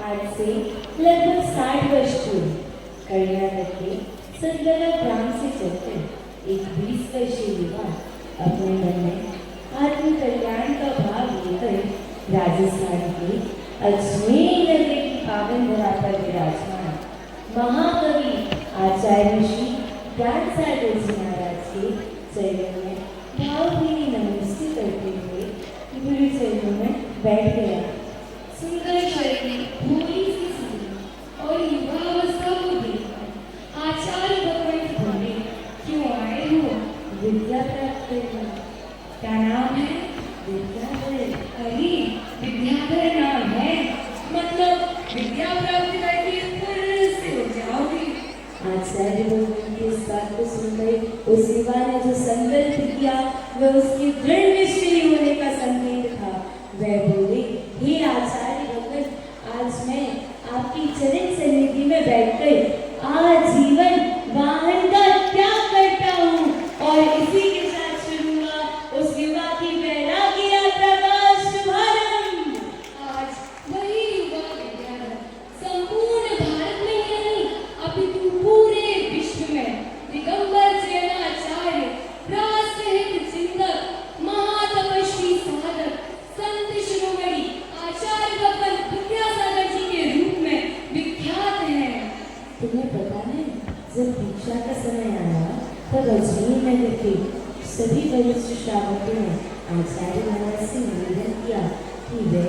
आज से लगभग 60 वर्ष पूर्व कर्नाटक के संदला ग्राम से चलकर एक 20 वर्षीय युवा अपने मन में आत्म कल्याण का भाव लेकर राजस्थान के अजमेर नगरी की पावन धरा पर विराजमान महाकवि आचार्य श्री ज्ञान सागर जी महाराज के चरणों में भावभीनी नमस्ते करते हुए गुरु चरणों में बैठ गया। सुंदर शरीर भूमि से सुंदर और युवावस्था को देखकर आचार्य भगवान बोले, क्यों आए हो? विद्या प्राप्त करना। क्या नाम है? विद्याधर। अरे विद्याधर नाम है, मतलब विद्या प्राप्त करके फुर्र से हो जाओगे। आचार्य भगवान की इस बात को सुनकर उस युवा ने जो संकल्प किया वह उसके दृढ़ निश्चय होने का संकेत था। वह बोले, हे आचार्य भगवान, आज मैं आपकी चरण सन्निधि में बैठकर आजीवन वाहन का त्याग करता हूँ और इसी के साथ शुरू हुआ उस युवा की वैराग्य यात्रा का शुभारंभ। आज वही युवा विद्याधर संपूर्ण भारत में ही नहीं अपितु पूरे विश्व में दिगंबर जैनाचार्य, राजसहित चिंतक, महातपस्वी साधक, संत शिरोमणि आचार्य भगवान विद्यासागर जी के रूप में विख्यात है। तुम्हें पता है, जब दीक्षा का समय आया तब अजमेर नगर के सभी वरिष्ठ श्रावकों ने आचार्य महाराज से निवेदन किया कि वे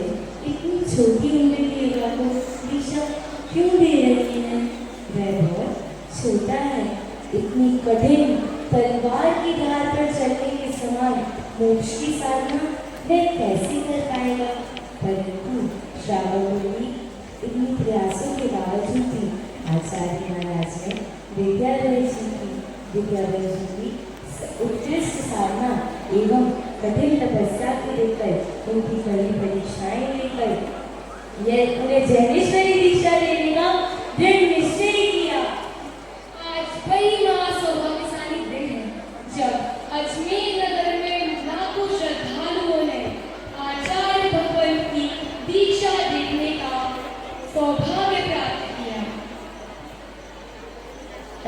इतनी छोटी उम्र के युवा को दीक्षा क्यों दे रहे हैं। वह बहुत छोटा है, इतनी कठिन तलवार की धार पर चलने के समान मोक्ष की साधना वह कैसे कर पाएगा। परंतु श्रावकों की इतनी प्रयासों के बावजूद भी आचार्य महाराज ने विद्याधर जी की उत्कृष्ट साधना एवं कठिन तपस्या को देखकर उनकी कड़ी परीक्षाएं लेकर यह उन्हें जैनेश्वरी दीक्षा लेने का दृढ़ निश्चय किया। आज वही महासौभाग्यशाली दिन है जब अजमेर नगर में लाखों श्रद्धालुओं ने आचार्य भगवान की दीक्षा देखने का सौभाग्य प्राप्त किया।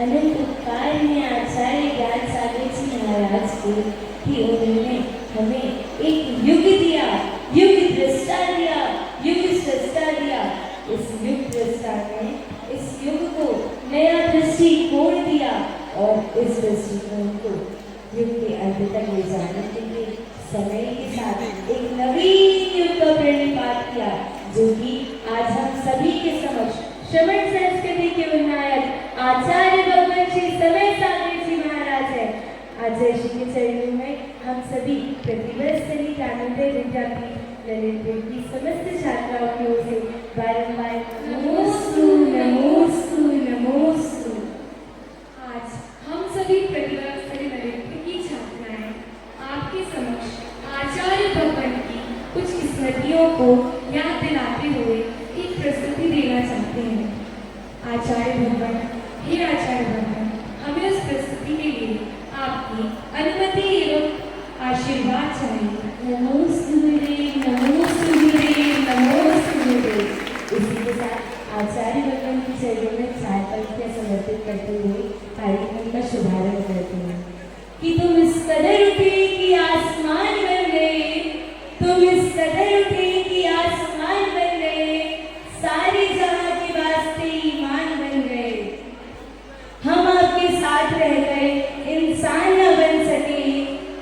अनंत उपकार में आचार्य ज्ञान सागर जी महाराज को कि उन्होंने हमें एक युग दिया, युग दृष्टा दिया, युग सृष्टा दिया। इस युग दृष्टा ने इस युग को नया दृष्टिकोण दिया और इस दृष्टिकोण को युग के अंत तक ले जाने के लिए समय के साथ एक नवीन युग का प्रणिपात किया, जो कि आज हम सभी के समक्ष श्रवण संस्कृति के विनायक आचार्य भगवान श्री समय सागर जी महाराज है। आचार्य जी के चरणों में हम सभी प्रतिभा सहित आनंद विद्यापीठ ललितपुर की समस्त छात्राओं की ओर से बारंबार नमोस्तु नमोस्तु नमोस्तु। आज हम सभी प्रतिभा ललितपुर की छात्राएं आपके समक्ष आचार्य भगवान की कुछ स्मृतियों को याद दिलाते हुए एक प्रस्तुति देना चाहते हैं। आचार्य भगवान, हे आचार्य भगवान, हमें उस प्रस्तुति के लिए आपकी अनुमति एवं आशीर्वाद चाहिए। नमोस्तु गुरुदेव, नमोस्तु गुरुदेव, नमोस्तु गुरुदेव। इसी के साथ आचार्य भगवान की चरणों में 4 पंक्तियां समर्पित करते हुए कार्यक्रम का शुभारंभ करते हैं कि तुम इस कदर उठे कि आसमान बन गए, तुम इस कदर उठे कि आसमान बन गए, सारी जहां के वास्ते ईमान बन गए। हम आपके साथ रहकर इंसान न बन सके,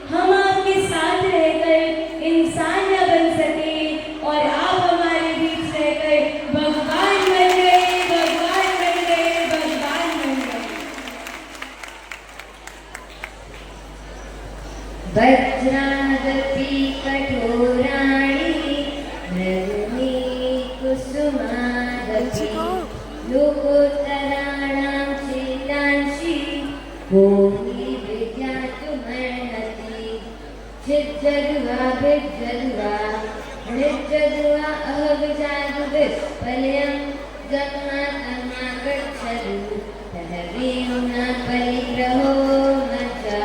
हम आपके साथ रहकर इंसान न बन सके और आप हमारे बीच रहकर भगवान बन गए, भगवान बन गए, भगवान बन गए। वज्रादपि कठोराणि मृदुनी कुसुमादपि लोकोत्तराणां चेतांसि भूमि विद्यातुमर्हति चिज्जद्वा विज्जद्वा निज्जद्वा अहविजादुविस्फलयं जन्मातमागच्छतु तदवीना परिग्रहो मज्जा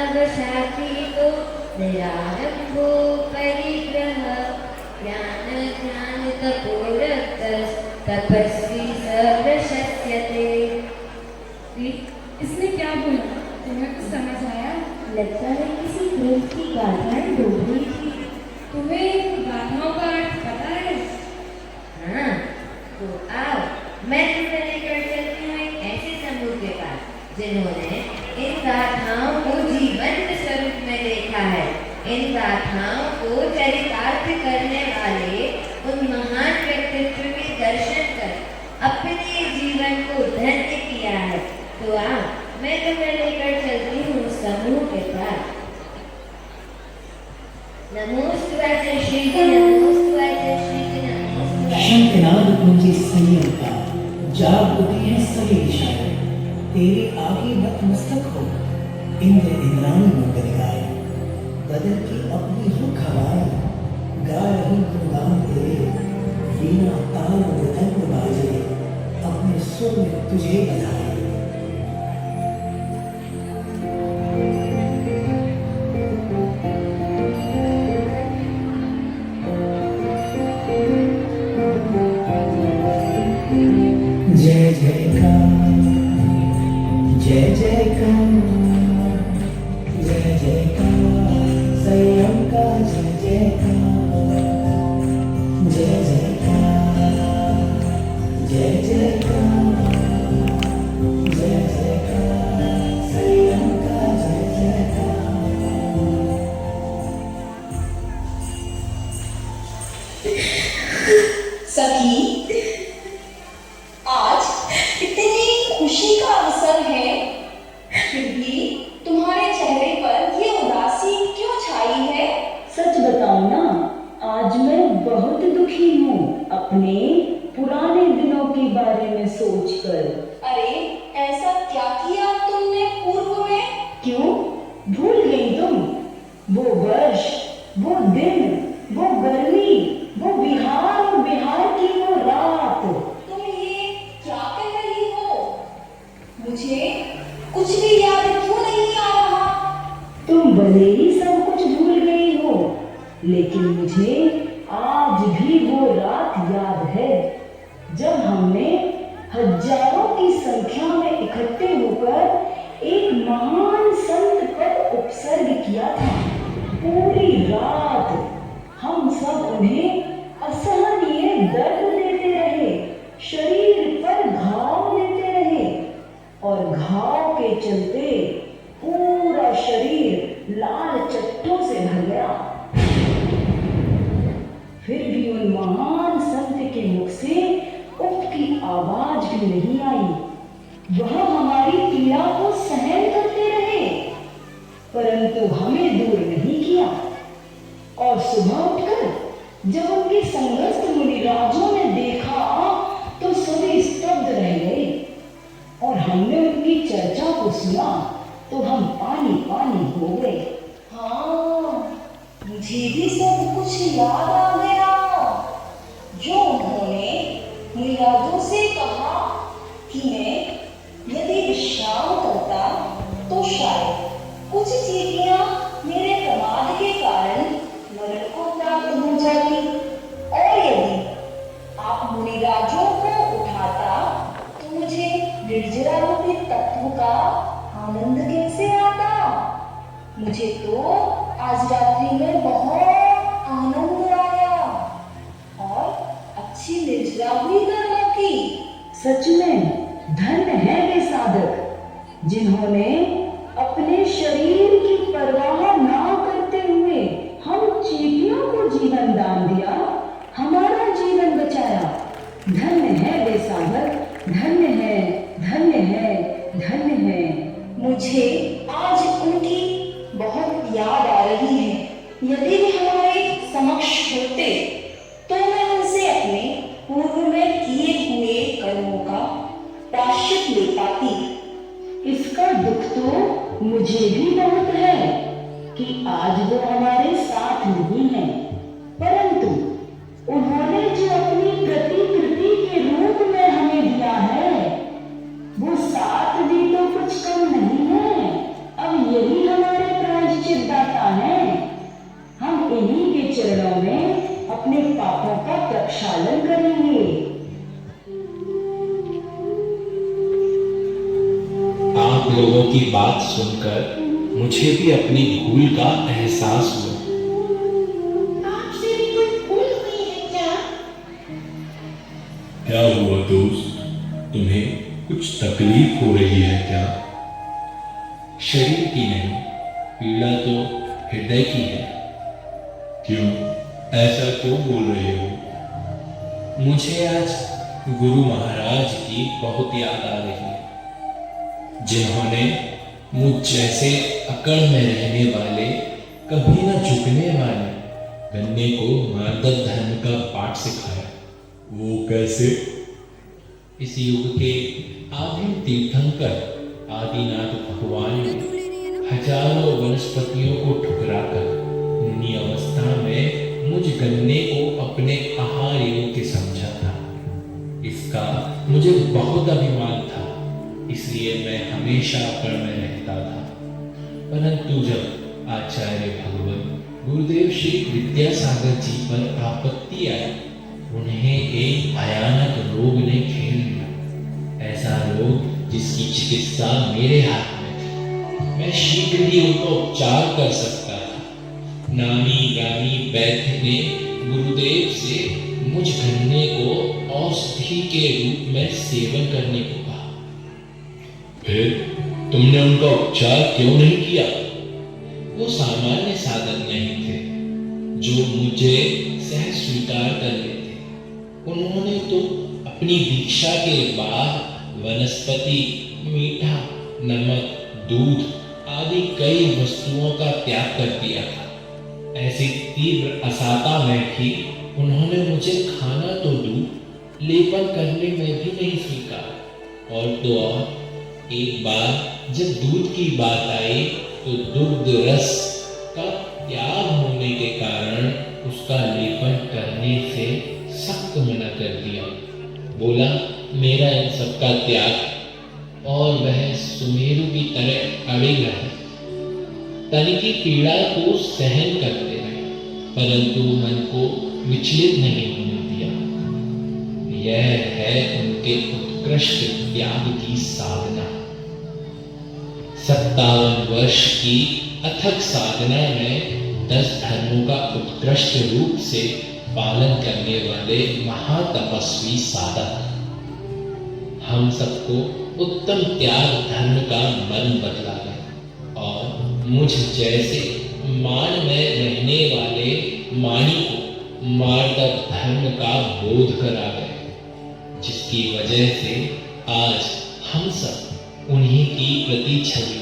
विषयाशावशातीतो निरारम्भो परिग्रह ज्ञानज्ञानित कपोरक्तस्तपस्वी स प्रशस्यते। इसने क्या बोला? तुम्हें कुछ समझ आया? लगता है किसी ग्रंथ की गाथाएं डूब रही थी। तुम्हें इन गाथाओं का अर्थ पता है? हाँ, तो आओ मैं तुम्हें लेकर चलती हूँ एक ऐसे समूह के पास जिन्होंने इन गाथाओं को जीवंत स्वरूप में देखा है। इन गाथाओं को चरितार्थ करने वाले उन महान व्यक्तित्व के दर्शन कर अपने जीवन को धन्य किया है। तो आओ मैं तुम्हें लेकर चलती हूँ उस समूह के पास। नमोस्तुते श्रीजी, नमोस्तुते श्रीजी, नमोस्तुते। शंखनाद कुंजी संयमता जाग उठी है सभी दिशाएं, तेरे आगे नतमस्तक हो इंद्र इंद्राणी मंगल गाए। बदल की अपनी रुख हवाएं गा रही गुणगान तेरे, वीणा ताल मृदंग बाजे अपने सुर में तुझे बधाए। जय जयकार, जय जयकार, जय जयकार, संयम का जय जयकार, जय जयकार, जय जयकार, जय जयकार, संयम का जय जयकार। सखी, आज इतनी खुशी का अवसर है, फिर भी तुम्हारे चेहरे पर ये उदासी क्यों छाई है? सच बताऊं ना, आज मैं बहुत दुखी हूँ अपने पुराने दिनों के बारे में सोचकर। अरे ऐसा क्या किया तुमने पूर्व में? क्यों भूल गई तुम? वो वर्ष, वो दिन, वो गर्मी, वो बिहार और बिहार की वो रात। तुम ये क्या कह रही हो? मुझे कुछ भी याद क्यों नहीं आ रहा? तुम भले ही सब कुछ भूल गई हो, लेकिन मुझे आज भी वो रात याद है जब हमने हजारों की संख्या में इकट्ठे होकर एक महान संत पर उपसर्ग किया था। पूरी रात हम सब उन्हें असहनीय दर्द देते रहे, शरीर पर घाव देते रहे और घाव के चलते पूरा शरीर लाल चट्टों से भर गया। फिर भी उन महान संत के मुख से उफ की आवाज भी नहीं आई। वह हमारी पीड़ा को सहन करते रहे, परंतु हमें दूर नहीं किया। और सुबह उठकर जब उनके संगस्थ मुनिराजों ने देखा तो सभी स्तब्ध रह गए और हमने उनकी चर्चा को सुना तो हम पानी पानी हो गए। हाँ, मुझे भी सब कुछ याद आ गया। जो उन्होंने मुनिराजों से कहा कि मैं यदि विश्राम करता तो शायद कुछ चीटियां मेरे प्रमाद के कारण मरण को प्राप्त हो जाती, और यदि आप मुनिराजों को उठाता तो मुझे निर्जरा रूपी तत्व का आनंद कैसे आता? मुझे तो आज रात्रि में बहुत आनंद आया और अच्छी निर्जरा हुई कर्मों की। सच में धन्य है वे साधक जिन्होंने अपने शरीर की परवाह ना करते हुए हम चींटियों को जीवन दान दिया, हमारा जीवन बचाया। धन्य है वे साधक, धन्य है, धन्य है, धन्य है। मुझे आज उनकी बहुत याद आ रही है। यदि वे हमारे समक्ष होते तो मैं उनसे अपने पूर्व में किए हुए कर्मों का प्रायश्चित ले पाती। इसका दुख तो मुझे भी बहुत है कि आज वो हमारे साथ नहीं है, परंतु उन्होंने जो अपनी प्रतिकृति के रूप में हमें दिया है वो साथ भी तो कुछ कम नहीं है। अब यही हमारे प्रायश्चित दाता है। हम इन्हीं के चरणों में अपने पापों का प्रक्षालन की बात सुनकर मुझे भी अपनी भूल का एहसास हुआ। आपसे भी कोई भूल हुई है क्या? क्या हुआ दोस्त, तुम्हें कुछ तकलीफ हो रही है क्या? शरीर की नहीं, पीड़ा तो हृदय की है। क्यों, ऐसा क्यों बोल रहे हो? मुझे आज गुरु महाराज की बहुत याद आ रही है, जिन्होंने मुझ जैसे अकड़ में रहने वाले, कभी न झुकने वाले गन्ने को मार्दव धर्म का पाठ सिखाया। वो कैसे? इस युग के आदिम तीर्थंकर आदिनाथ भगवान ने हजारों वनस्पतियों को ठुकराकर मुनि अवस्था में मुझ गन्ने को अपने आहार योग्य समझा था। इसका मुझे बहुत अभिमान था, इसलिए मैं हमेशा अकड़ में रहता था। परंतु जब आचार्य भगवान गुरुदेव श्री विद्यासागर जी पर आपत्ति आई, उन्हें एक भयानक रोग ने घेर लिया। ऐसा रोग जिसकी चिकित्सा मेरे हाथ में थी। मैं शीघ्र ही उनका उपचार कर सकता था। नामी गामी वैद्य ने गुरुदेव से मुझ गन्ने को औषधि के रूप में सेवन करने को कहा। फिर तुमने उनका उपचार क्यों नहीं किया? वो सामान्य साधन नहीं थे जो मुझे सहज स्वीकार कर लेते। उन्होंने तो अपनी दीक्षा के बाद वनस्पति, मीठा, नमक, दूध आदि कई वस्तुओं का त्याग कर दिया था। ऐसी तीव्र असाता में भी उन्होंने मुझे खाना तो दूर, लेपन करने में भी नहीं स्वीकार। और तो और एक बार जब दूध की बात आई तो दुग्ध रस का त्याग होने के कारण उसका लेपन करने से सख्त मना कर दिया। बोला मेरा इन सब का त्याग, और वह सुमेरु की तरह अड़े रहे। तन की पीड़ा को सहन करते रहे, परंतु मन को विचलित नहीं होने दिया। यह है उनके उत्कृष्ट त्याग की साधना। 57 वर्ष की अथक साधना में 10 धर्मों का उत्कृष्ट रूप से पालन करने वाले महातपस्वी साधक। हम सबको उत्तम त्याग धर्म का मन बतला गए और मुझ जैसे मान में रहने वाले मानी को मार्दव धर्म का बोध करा गए, जिसकी वजह से आज हम सब उन्हीं की प्रति छवि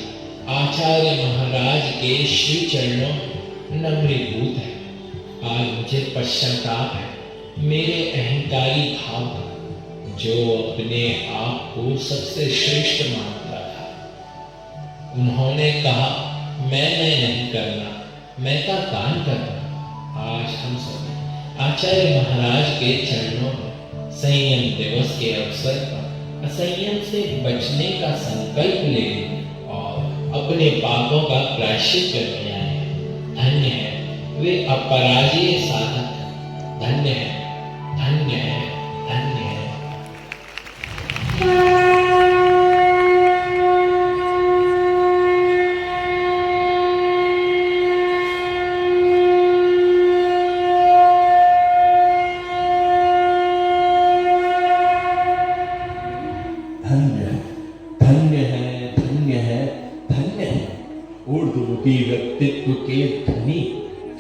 आचार्य महाराज के श्री चरणों में नम्रीभूत है। आज मुझे पश्चाताप है मेरे अहंकारी भाव का, जो अपने आप को सबसे श्रेष्ठ मानता था। उन्होंने कहा मैं नहीं करना, मैं का दान करना। आज हम सब आचार्य महाराज के चरणों में संयम दिवस के अवसर पर असंयम से बचने का संकल्प ले और अपने पापों का प्रायश्चित करने आए हैं। धन्य है वे अपराजेय साधक, धन्य है, धन्य है, धन्य है। उर्दू की व्यक्तित्व के धनी,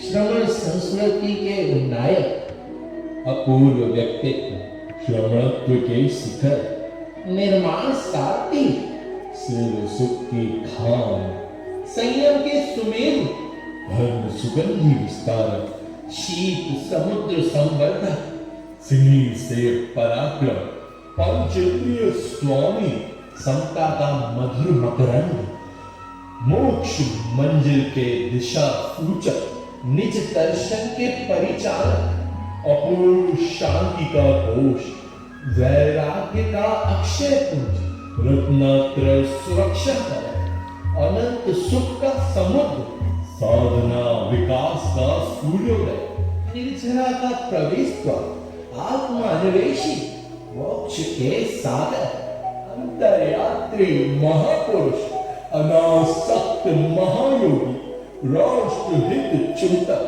श्रवण संस्कृति के नायक, अपूर्व व्यक्तित्व, श्रवणत्व के शिखर, निर्माण सारथी, सिर सुख की खान, संयम के सुमेरु, धर्म सुगंधि विस्तारक, शीत समुद्र संवर्धक, सिंह से पराक्रम, पंचेंद्रिय स्वामी, समता का मधुर मकरंद, मोक्ष मंजिल के दिशा सूचक, निज दर्शन के परिचालक, अपूर्व शांति का घोष, वैराग्य का अक्षय पुंज, रत्नात्रय सुरक्षा कर, अनंत सुख का समुद्र, साधना विकास का सूर्योदय, निर्जरा का प्रवेश द्वार, आत्मान्वेषी, मोक्ष के सागर, अंतर्यात्री महापुरुष, अनासक्त महायोगी, राष्ट्रहित चिंतक,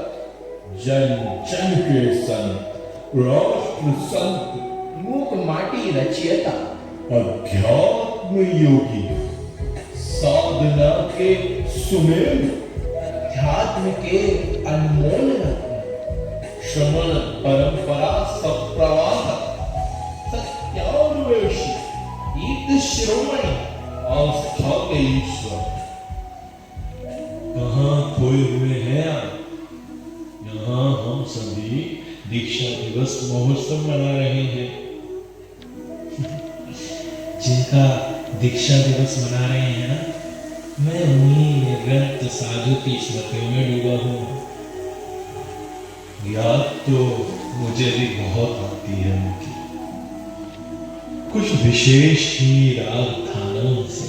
जन जन के संत, राष्ट्र संत, मूक माटी रचयिता, अध्यात्म योगी, साधना के सुमेरु, अध्यात्म के अनमोल रत्न, श्रमण परंपरा सप्रवाह, सत्यान्वेषी, ईट शिरोमणि, आस्था के ईश्वर। कहाँ खोए हुए हैं आप? यहाँ हम सभी दीक्षा दिवस महोत्सव मना रहे हैं। जिनका दीक्षा दिवस मना रहे हैं ना, मैं उन्हीं रक्त साधु की स्मृतियों में डूबा हूँ। याद तो मुझे भी बहुत आती है उनकी, कुछ विशेष ही राग थानों से।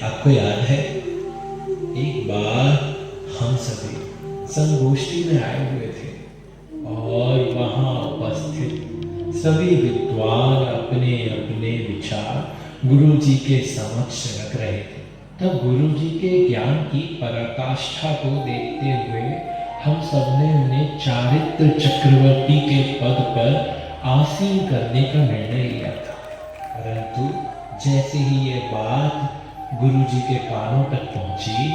आपको याद है, एक बार हम सभी संगोष्ठी में आए हुए थे और वहां उपस्थित सभी विद्वान अपने अपने विचार गुरु जी के समक्ष रख रहे थे। तब गुरु जी के ज्ञान की पराकाष्ठा को देखते हुए हम सबने उन्हें चारित्र चक्रवर्ती के पद पर आसीन करने का निर्णय लिया था। परंतु जैसे ही ये बात गुरु जी के कानों तक पहुंची,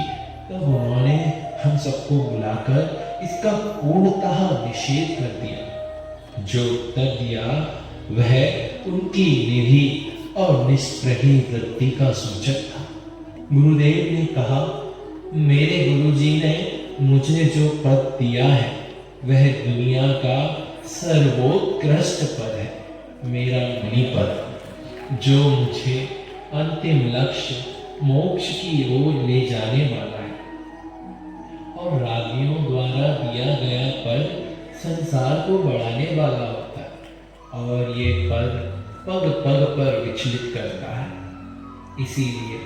तब उन्होंने हम सबको बुलाकर इसका पूर्णतः निषेध कर दिया। जो उत्तर दिया वह उनकी निरी और निष्प्रही वृत्ति का सूचक था। गुरुदेव ने कहा, मेरे गुरुजी ने मुझे जो पद दिया है वह दुनिया का सर्वोत्कृष्ट पद है, मेरा मुनि पद, जो मुझे अंतिम लक्ष्य मोक्ष की ओर ले जाने वाला है। और रागियों द्वारा दिया गया पद संसार को बढ़ाने वाला होता है और ये पद पग पग पर विचलित करता है। इसीलिए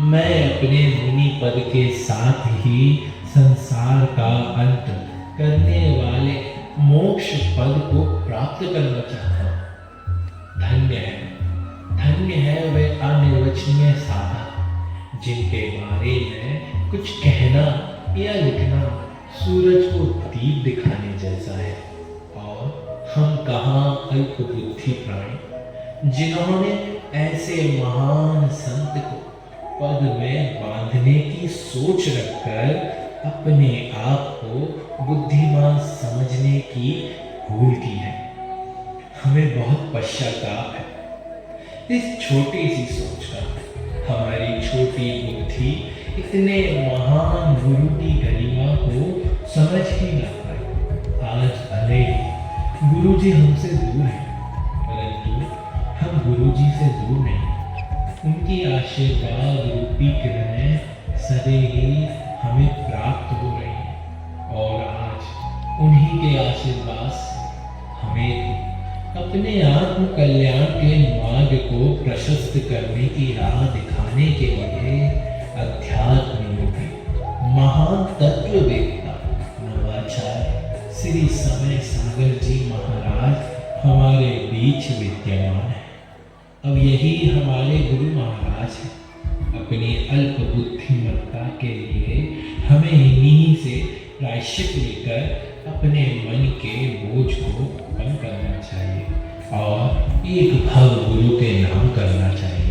मैं अपने मुनि पद के साथ ही संसार का अंत करने वाले मोक्ष पद को प्राप्त करना चाहता हूँ। धन्य है वे अनिर्वचनीय साधक जिनके बारे में कुछ कहना या लिखना सूरज को दीप दिखाने जैसा है। और हम कहाँ अल्प बुद्धि प्राणी, जिन्होंने ऐसे महान संत को पद में बांधने की सोच रखकर अपने आप को बुद्धिमान समझने की भूल की है। हमें बहुत पश्चाताप है इस छोटी सी सोच का। हमारी छोटी बुद्धि इतने महान गुरु की गरिमा को समझ ही ना पाए। आज भले ही गुरु जी हमसे दूर हैं, परंतु हम गुरु जी से दूर नहीं। उनकी आशीर्वाद रूपी किरणें सदैव ही हमें प्राप्त हो रही हैं और आज उन्हीं के आशीर्वाद से हमें अपने आत्म कल्याण के मार्ग को प्रशस्त करने की राह दिखाने के लिए अध्यात्म योगी, महान तत्ववेत्ता, नवाचार्य श्री समय सागर जी महाराज हमारे बीच विद्यमान है। अब यही हमारे गुरु महाराज हैं। अपनी अल्प बुद्धिमत्ता के लिए हमें इन्हीं से प्रायश्चित लेकर अपने मन के बोझ को कम करना चाहिए और एक भव गुरु के नाम करना चाहिए।